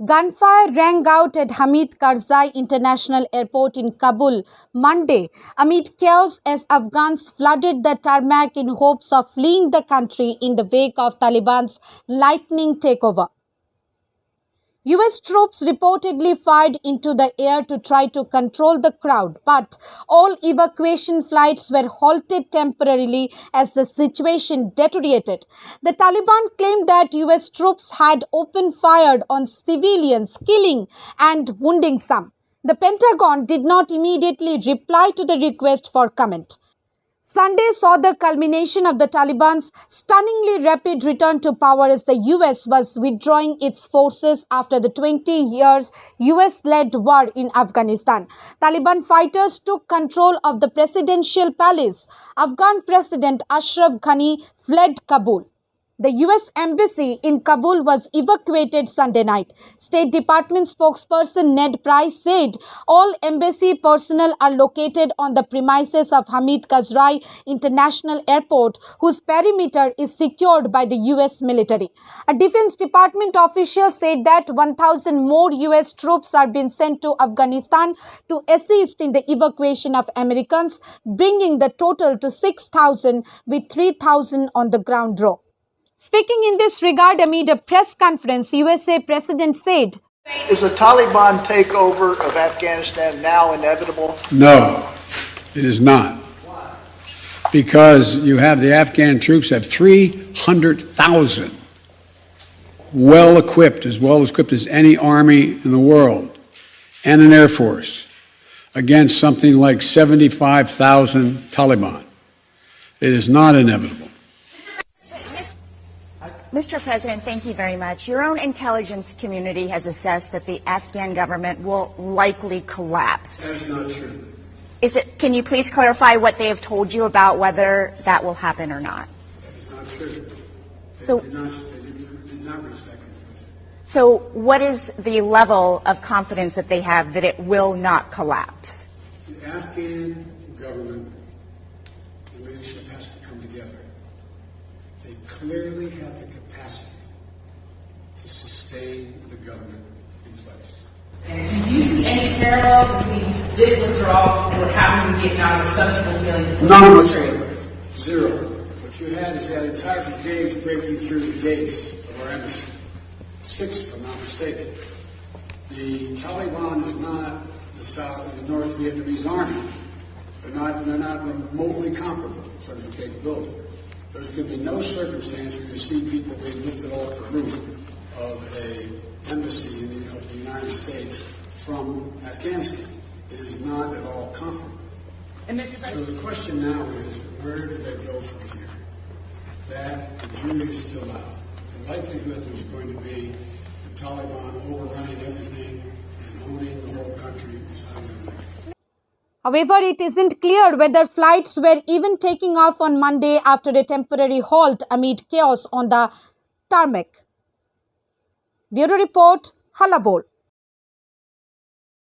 Gunfire rang out at Hamid Karzai International Airport in Kabul Monday amid chaos as Afghans flooded the tarmac in hopes of fleeing the country in the wake of Taliban's lightning takeover. US troops reportedly fired into the air to try to control the crowd, but all evacuation flights were halted temporarily as the situation deteriorated. The Taliban claimed that US troops had opened fire on civilians, killing and wounding some. The Pentagon did not immediately reply to the request for comment. Sunday saw the culmination of the Taliban's stunningly rapid return to power as the US was withdrawing its forces after the 20 years US-led war in Afghanistan. Taliban fighters took control of the presidential palace. Afghan President Ashraf Ghani fled Kabul. The US Embassy in Kabul was evacuated Sunday night. State Department spokesperson Ned Price said all embassy personnel are located on the premises of Hamid Karzai International Airport, whose perimeter is secured by the US military. A Defense Department official said that 1,000 more US troops are being sent to Afghanistan to assist in the evacuation of Americans, bringing the total to 6,000 with 3,000 on the ground row. Speaking in this regard amid a press conference, USA President said, "Is a Taliban takeover of Afghanistan now inevitable?" No, it is not. Because you have the Afghan troops have 300,000 well equipped as any army in the world, and an air force against something like 75,000 Taliban. It is not inevitable. Mr. President, thank you very much. Your own intelligence community has assessed that the Afghan government will likely collapse. That's not true. Can you please clarify what they have told you about whether that will happen or not? That's not true. They So, did not reach that conclusion. so what is the level of confidence that they have that it will not collapse? The Afghan government and leadership has to come together. They clearly have the capacity to sustain the government in place. And do you see any parallels between this withdrawal and what happened in Vietnam and subsequent feelings? None whatsoever. Zero. What you had is that entire brigades breaking through the gates of our embassy. 6, if I'm not mistaken. The Taliban is not the North Vietnamese army. They're not remotely comparable in terms of capability. There's going to be no circumstance where you see people being lifted off the roof of an embassy of the United States from Afghanistan. It is not at all comfortable. So the question now is, where do they go from here? That the jury is still out. The likelihood there's going to be the Taliban overrunning everything and owning the whole country is highly unlikely. However, it isn't clear whether flights were even taking off on Monday after a temporary halt amid chaos on the tarmac. Bureau Report, Hallabol.